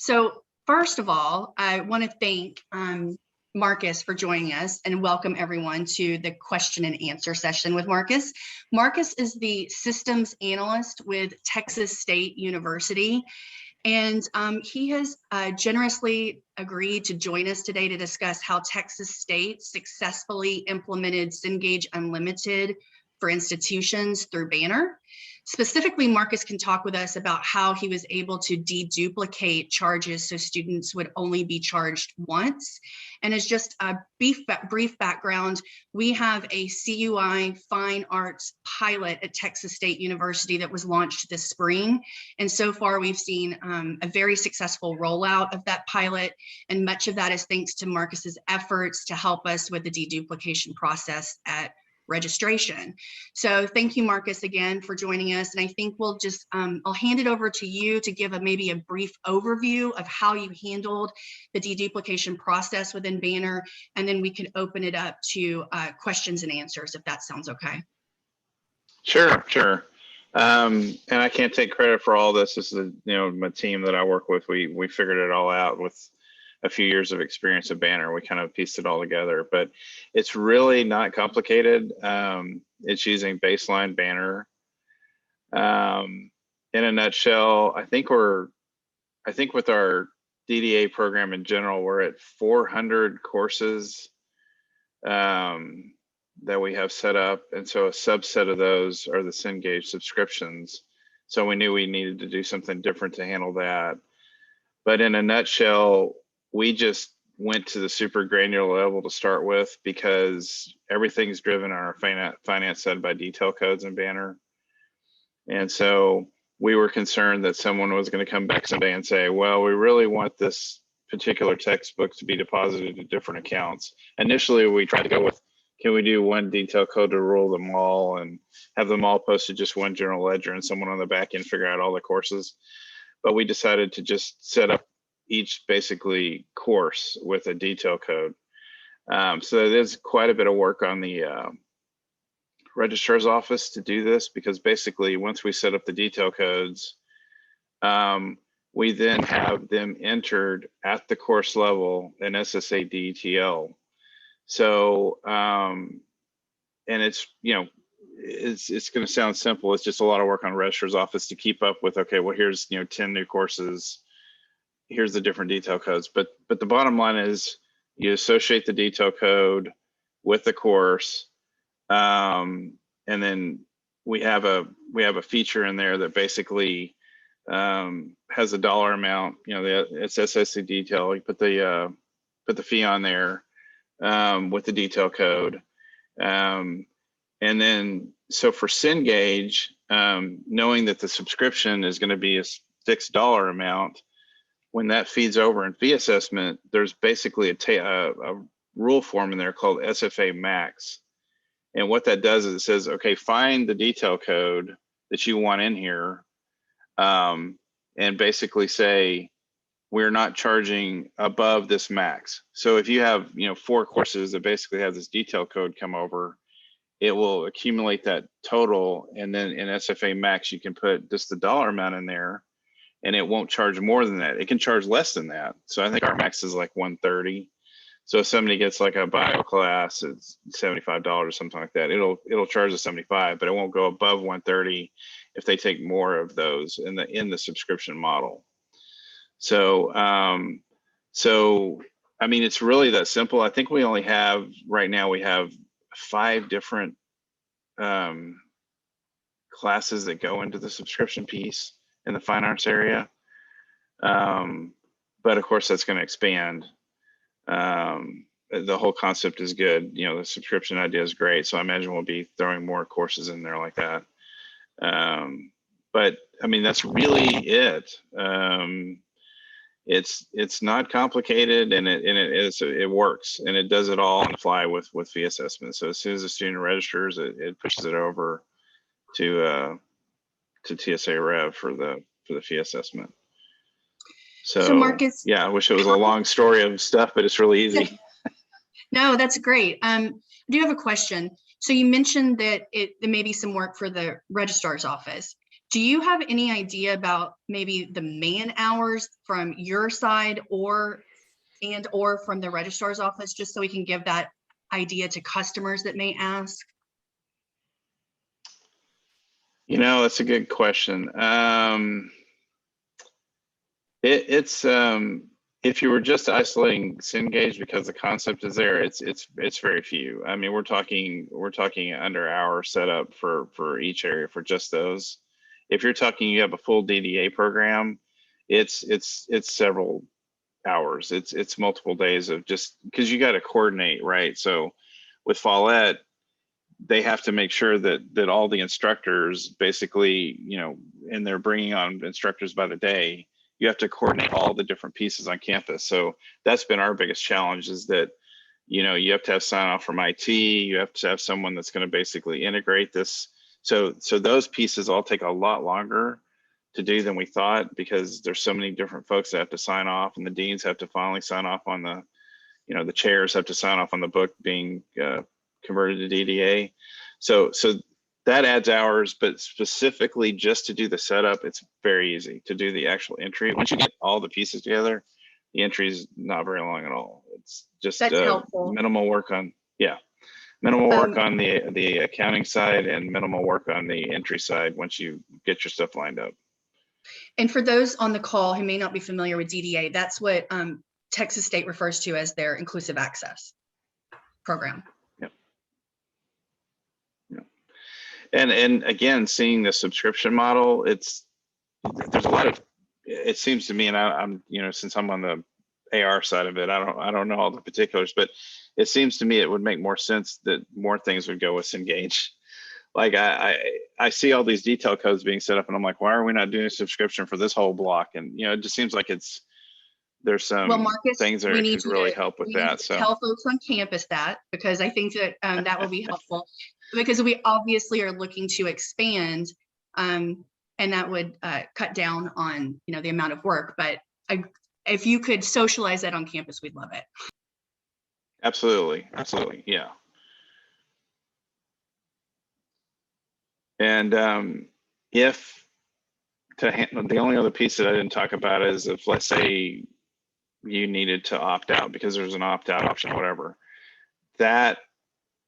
So first of all, I want to thank Marcus for joining us and welcome everyone to the question and answer session with Marcus. Marcus is the systems analyst with Texas State University, and he has generously agreed to join us today to discuss how Texas State successfully implemented Cengage Unlimited for institutions through Banner. Specifically, Marcus can talk with us about how he was able to deduplicate charges so students would only be charged once. And as just a brief background, we have a CUI fine arts pilot at Texas State University that was launched this spring. And so far we've seen a very successful rollout of that pilot. And much of that is thanks to Marcus's efforts to help us with the deduplication process at registration. So thank you, Marcus, again for joining us. And I think we'll just, I'll hand it over to you to give maybe a brief overview of how you handled the deduplication process within Banner, and then we can open it up to questions and answers, if that sounds okay. Sure. And I can't take credit for all this. This is, my team that I work with. We figured it all out with a few years of experience at Banner. We kind of pieced it all together, but it's really not complicated. It's using baseline Banner. In a nutshell, I think with our DDA program in general, we're at 400 courses that we have set up. And so a subset of those are the Cengage subscriptions. So we knew we needed to do something different to handle that. But in a nutshell, we just went to the super granular level to start with because everything's driven on our finance side by detail codes and Banner. And so we were concerned that someone was going to come back someday and say, well, we really want this particular textbook to be deposited to different accounts. Initially, we tried to go with, can we do one detail code to rule them all and have them all posted just one general ledger and someone on the back end figure out all the courses? But we decided to just set up each basically course with a detail code. So there's quite a bit of work on the registrar's office to do this, because basically once we set up the detail codes, we then have them entered at the course level in SSA DETL. So, and it's, it's going to sound simple. It's just a lot of work on registrar's office to keep up with, okay, well, here's, 10 new courses. Here's the different detail codes. But the bottom line is you associate the detail code with the course. And then we have a feature in there that basically has a dollar amount, it's SSC detail. You put the fee on there with the detail code. And then, so for Cengage, knowing that the subscription is going to be a fixed dollar amount, when that feeds over in fee assessment, there's basically a rule form in there called SFA max. And what that does is it says, okay, find the detail code that you want in here, and basically say, we're not charging above this max. So if you have, 4 courses that basically have this detail code come over, it will accumulate that total. And then in SFA max, you can put just the dollar amount in there, and it won't charge more than that. It can charge less than that. So I think our max is like 130. So if somebody gets like a bio class, it's $75 or something like that. It'll charge a 75, but it won't go above 130 if they take more of those in the subscription model. So so I mean, it's really that simple. I think we only have right now, we have 5 different classes that go into the subscription piece in the fine arts area. But of course that's going to expand. The whole concept is good. The subscription idea is great. So I imagine we'll be throwing more courses in there like that. But I mean, that's really it. It's not complicated, and it works, and it does it all on the fly with fee assessment. So as soon as the student registers, it pushes it over to TSA Rev for the fee assessment. So Marcus, yeah, I wish it was a long story of stuff, but it's really easy. No, that's great. I do have a question. So you mentioned that there may be some work for the registrar's office. Do you have any idea about maybe the man hours from your side or from the registrar's office, just so we can give that idea to customers that may ask? That's a good question. It's if you were just isolating Cengage because the concept is there, it's very few. I mean, we're talking under hour setup for each area for just those. If you're talking you have a full DDA program, it's several hours. It's multiple days of just because you got to coordinate, right? So with Follett, they have to make sure that all the instructors basically, and they're bringing on instructors by the day. You have to coordinate all the different pieces on campus. So that's been our biggest challenge, is that, you have to have sign off from IT. You have to have someone that's going to basically integrate this. So those pieces all take a lot longer to do than we thought, because there's so many different folks that have to sign off, and the deans have to finally sign off on the chairs have to sign off on the book being converted to DDA. So that adds hours, but specifically just to do the setup, it's very easy to do the actual entry. Once you get all the pieces together, the entry is not very long at all. It's just minimal work on, minimal work on the accounting side and minimal work on the entry side once you get your stuff lined up. And for those on the call who may not be familiar with DDA, that's what Texas State refers to as their inclusive access program. And again, seeing the subscription model, there's a lot of, it seems to me, and I'm since I'm on the AR side of it, I don't know all the particulars, but it seems to me it would make more sense that more things would go with Cengage. Like I see all these detail codes being set up, and I'm like, why are we not doing a subscription for this whole block? And it just seems like there's some Marcus, things that could really help with that. So tell folks on campus that, because I think that that will be helpful, because we obviously are looking to expand, and that would cut down on the amount of work. But if you could socialize that on campus, we'd love it. Absolutely, yeah. And if to handle, the only other piece that I didn't talk about is if, let's say, you needed to opt out because there's an opt-out option, whatever, that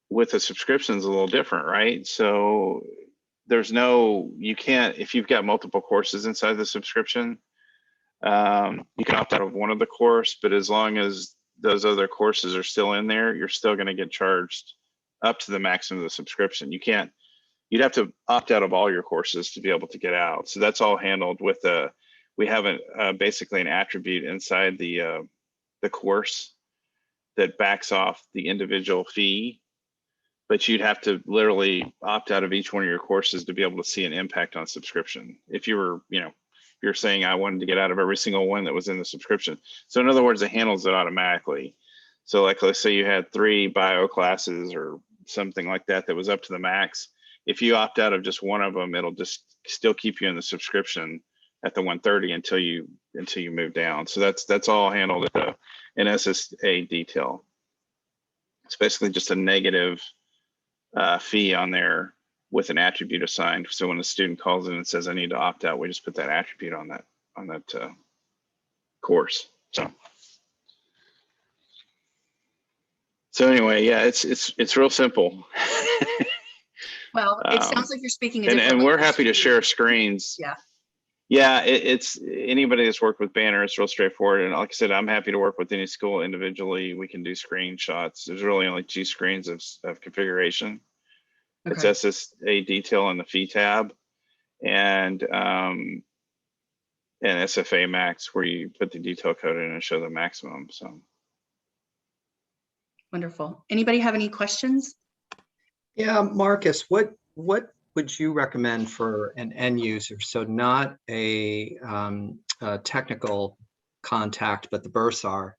with a subscription is a little different, right? So you can't, if you've got multiple courses inside the subscription, you can opt out of one of the course, but as long as those other courses are still in there, you're still going to get charged up to the maximum of the subscription. You'd have to opt out of all your courses to be able to get out. So that's all handled with we have basically an attribute inside the course that backs off the individual fee, but you'd have to literally opt out of each one of your courses to be able to see an impact on subscription. If you were, you're saying I wanted to get out of every single one that was in the subscription. So in other words, it handles it automatically. So like, let's say you had 3 bio classes or something like that was up to the max. If you opt out of just one of them, it'll just still keep you in the subscription at the 130 until you move down. So that's all handled at an SSA detail. It's basically just a negative fee on there with an attribute assigned. So when a student calls in and says, I need to opt out, we just put that attribute on that course. So anyway, yeah, it's real simple. Well, it sounds like you're speaking. And we're happy to share screens. Yeah. Yeah, it's anybody that's worked with Banner, it's real straightforward. And like I said, I'm happy to work with any school individually. We can do screenshots. There's really only 2 screens of configuration. Okay. It's SSA detail in the fee tab, and SFA max, where you put the detail code in and show the maximum. So wonderful. Anybody have any questions? Yeah, Marcus, what would you recommend for an end user? So not a technical contact, but the bursar.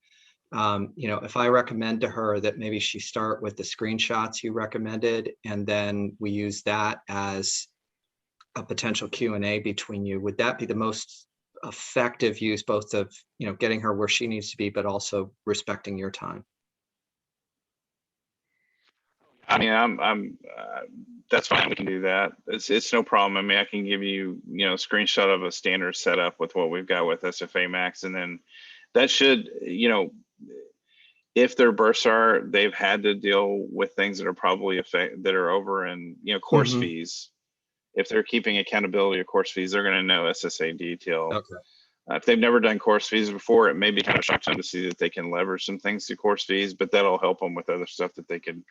If I recommend to her that maybe she start with the screenshots you recommended, and then we use that as a potential Q&A between you, would that be the most effective use, both of getting her where she needs to be, but also respecting your time? I mean, that's fine. We can do that. It's no problem. I mean, I can give you, a screenshot of a standard setup with what we've got with SFA Max, and then that should, if their bursar, they've had to deal with things that are probably that are over in, course Mhm. fees. If they're keeping accountability of course fees, they're going to know SSA detail. Okay. If they've never done course fees before, it may be kind of shocking to see that they can leverage some things through course fees, but that'll help them with other stuff that they could,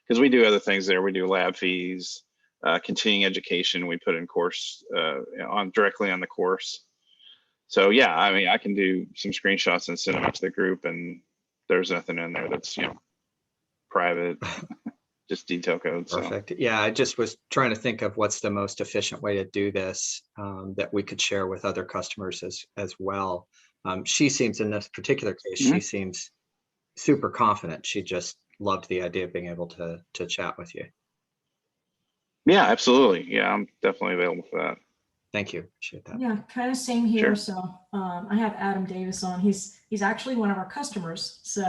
because we do other things there. We do lab fees, continuing education. We put in course on directly on the course. So yeah, I mean, I can do some screenshots and send them out to the group, and there's nothing in there that's private, just detail code. So Perfect. Yeah, I just was trying to think of what's the most efficient way to do this that we could share with other customers as well. She seems, in this particular case, she seems super confident. She just loved the idea of being able to chat with you. yeah, absolutely. Yeah, I'm definitely available for that. Thank you. Appreciate that. Yeah, kind of same here. Sure. So I have Adam Davis on. He's actually one of our customers. So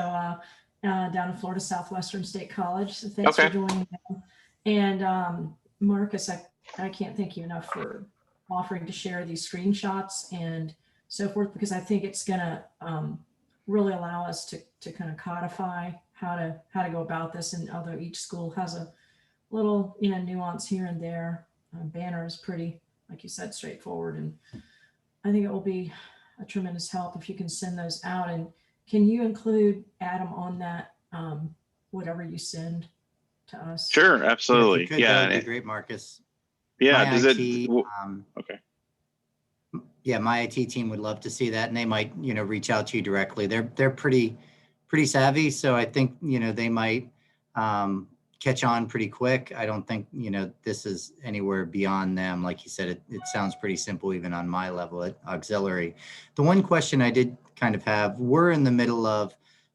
down in Florida Southwestern State College. So thanks for Okay. joining them. And Marcus, I can't thank you enough for offering to share these screenshots and so forth, because I think it's gonna really allow us to kind of codify how to go about this. And although each school has a little nuance here and there, Banner is pretty, like you said, straightforward. And I think it will be a tremendous help if you can send those out. And can you include Adam on that, whatever you send to us? Sure, Yeah, if absolutely. you could, Yeah. that would be great, Marcus. Yeah. My Does IT, it? Okay. Yeah, my IT team would love to see that, and they might, reach out to you directly. They're pretty savvy, so I think, they might catch on pretty quick. I don't think, this is anywhere beyond them. Like you said, it sounds pretty simple even on my level at auxiliary. The one question I did kind of have, we're in the middle of,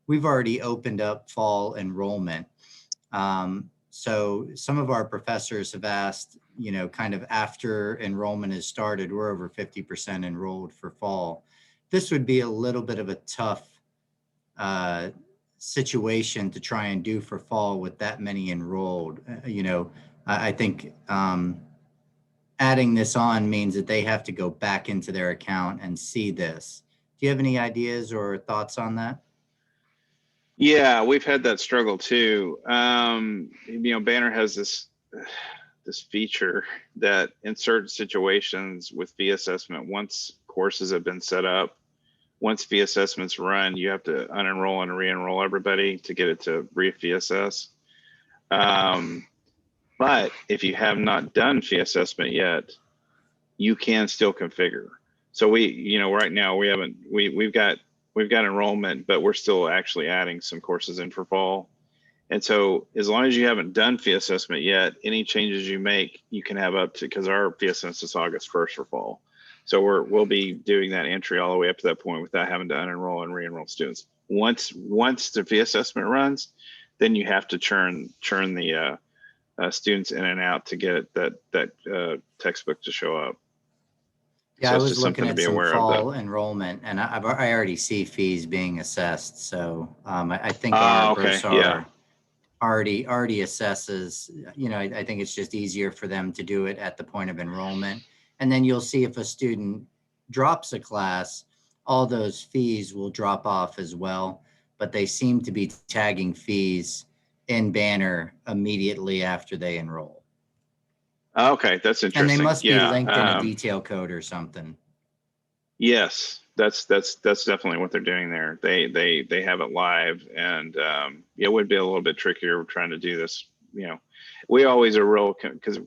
we've already opened up fall enrollment. So some of our professors have asked, kind of after enrollment has started, we're over 50% enrolled for fall. This would be a little bit of a tough situation to try and do for fall with that many enrolled. I think adding this on means that they have to go back into their account and see this. Do you have any ideas or thoughts on that? Yeah, we've had that struggle too. Banner has this feature that in certain situations with fee assessment, once courses have been set up, once fee assessments run, you have to unenroll and re-enroll everybody to get it to re-fee assess. But if you have not done fee assessment yet, you can still configure. So right now we've got enrollment, but we're still actually adding some courses in for fall. And so as long as you haven't done fee assessment yet, any changes you make, you can have up to, because our fee assessment is August 1st for fall. So we'll be doing that entry all the way up to that point without having to unenroll and re-enroll students. Once the fee assessment runs, then you have to churn the students in and out to get that textbook to show up. Yeah, So I it's was just looking something to at be some aware fall of. enrollment, and I already see fees being assessed. So I think our Okay, bursar yeah. already assesses. I think it's just easier for them to do it at the point of enrollment, and then you'll see if a student drops a class, all those fees will drop off as well. But they seem to be tagging fees in Banner immediately after they enroll. Okay, that's interesting. And they must be Yeah, linked in a detail code or something. yes, that's definitely what they're doing there. They have it live, and it would be a little bit trickier trying to do this. We always are real, because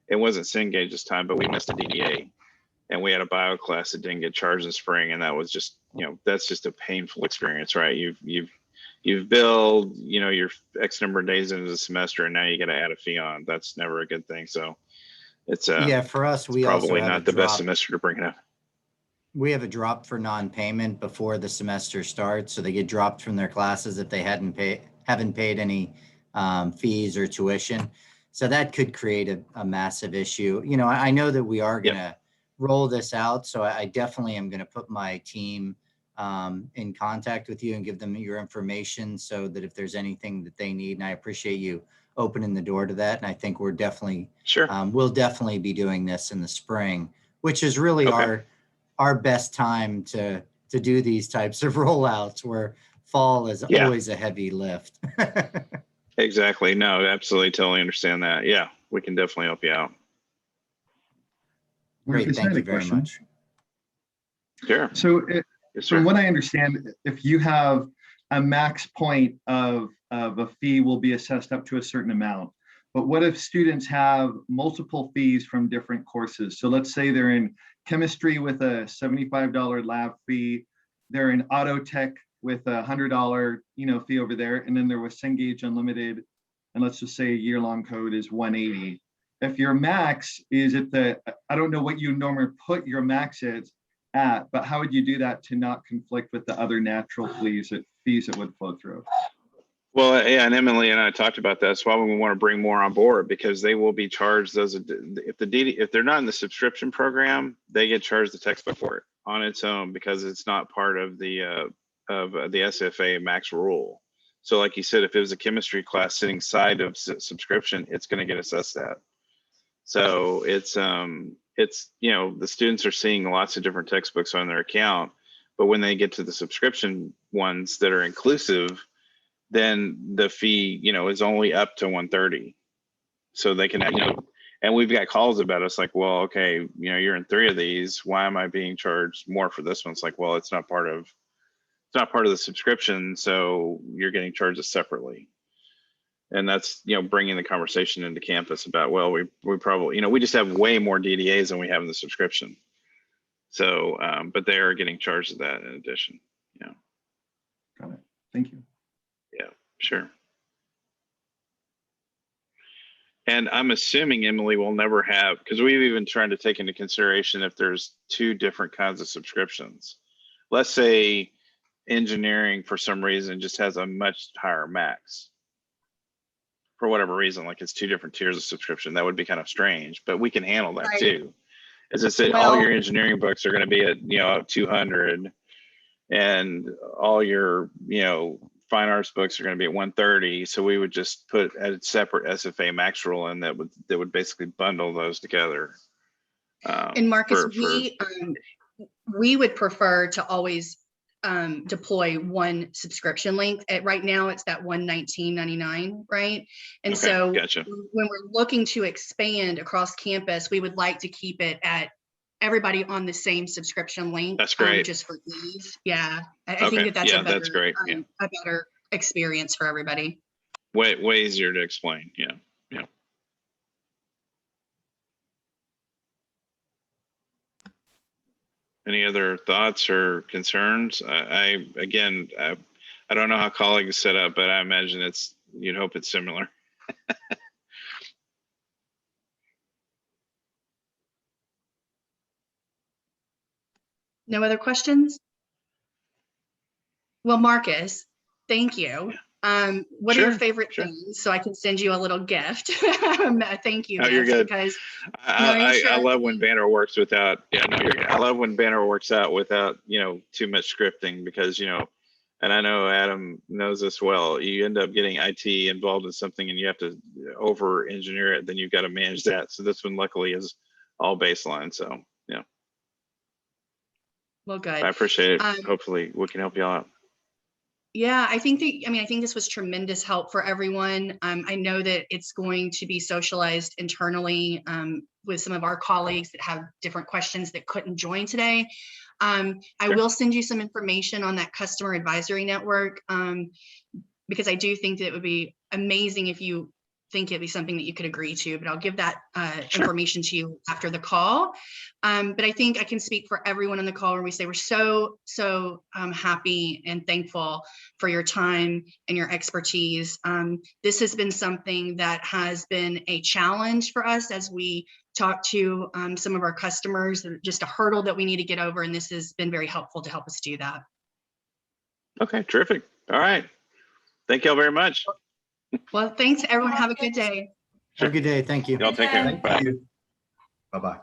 it wasn't Cengage this time, but we missed a DDA, and we had a bio class that didn't get charged in spring, and that was just that's just a painful experience, right? You've billed, your X number of days into the semester, and now you got to add a fee on. That's never a good thing. So it's yeah, for us, we also probably have not the best semester to bring it up. We have a drop for non-payment before the semester starts, so they get dropped from their classes if they haven't paid any fees or tuition. So that could create a massive issue. I know that we are going to roll this out, so I definitely am going to put my team in contact with you and give them your information so that if there's anything that they need, and I appreciate you opening the door to that. And I think we're definitely, Sure. we'll definitely be doing this in the spring, which is really Okay. our best time to do these types of rollouts, where fall is Yeah. always a heavy lift. Exactly. No, absolutely. Totally understand that. Yeah, we can definitely help you out. Great, Marcus, I thank had you a very question. much. Sure. So Yes, from sir. what I understand, if you have a max point of a fee will be assessed up to a certain amount. But what if students have multiple fees from different courses? So let's say they're in chemistry with a $75 lab fee, they're in auto tech with a $100 fee over there, and then there was Cengage Unlimited, and let's just say a year-long code is 180. If your max is at I don't know what you normally put your max at, but how would you do that to not conflict with the other natural fees that would flow through? Well, yeah, and Emily and I talked about that. That's why we want to bring more on board, because they will be charged those if they're not in the subscription program, they get charged the textbook for it on its own, because it's not part of the SFA max rule. So like you said, if it was a chemistry class sitting side of subscription, it's going to get assessed that. So it's the students are seeing lots of different textbooks on their account, but when they get to the subscription ones that are inclusive, then the fee, is only up to 130. So they can, and we've got calls about us like, well, okay, you're in 3 of these. Why am I being charged more for this one? It's like, well, it's not part of the subscription. So you're getting charged separately. And that's, bringing the conversation into campus about, well, we probably, we just have way more DDAs than we have in the subscription. So, but they are getting charged that in addition. Yeah. Got it. Thank you. Yeah, sure. And I'm assuming Emily will never have, because we've even tried to take into consideration if there's 2 different kinds of subscriptions. Let's say engineering for some reason just has a much higher max. For whatever reason, like it's 2 different tiers of subscription. That would be kind of strange, but we can handle that Right. too. As I said, Well- all your engineering books are going to be at 200, and all your fine arts books are going to be at 130. So we would just put a separate SFA max rule in that would basically bundle those together. And Marcus, we would prefer to always deploy one subscription length. Right now, it's that $119.99, right? And Okay, so gotcha. when we're looking to expand across campus, we would like to keep it at everybody on the same subscription length. That's great. Just for ease. Yeah, I Okay. think that's a better, that's great. Yeah. a better experience for everybody. Way easier to explain. Yeah. Any other thoughts or concerns? I don't know how colleagues is set up, but I imagine you'd hope it's similar. No other questions? Well, Marcus, thank you. What are your Sure, favorite sure. things? So I can send you a little gift. Thank you. Oh, you're gift, good. Because I love when Banner works without. Yeah, no, you're good. I love when Banner works out without too much scripting, because and I know Adam knows this well. You end up getting IT involved in something, and you have to over engineer it. Then you've got to manage that. So this one, luckily, is all baseline. So yeah. Well, good. I appreciate it. Hopefully, we can help you out. Yeah, I think this was tremendous help for everyone. I know that it's going to be socialized internally with some of our colleagues that have different questions that couldn't join today. I will send you some information on that customer advisory network, because I do think that it would be amazing if you think it'd be something that you could agree to, but I'll give that information to you after the call. But I think I can speak for everyone on the call when we say we're so happy and thankful for your time and your expertise. This has been something that has been a challenge for us as we talk to some of our customers, just a hurdle that we need to get over. And this has been very helpful to help us do that. Okay, terrific. All right. Thank you all very much. Well, thanks everyone. Have a good day. Have a good day. Thank you. Y'all take care. Thank Bye. you. Bye-bye.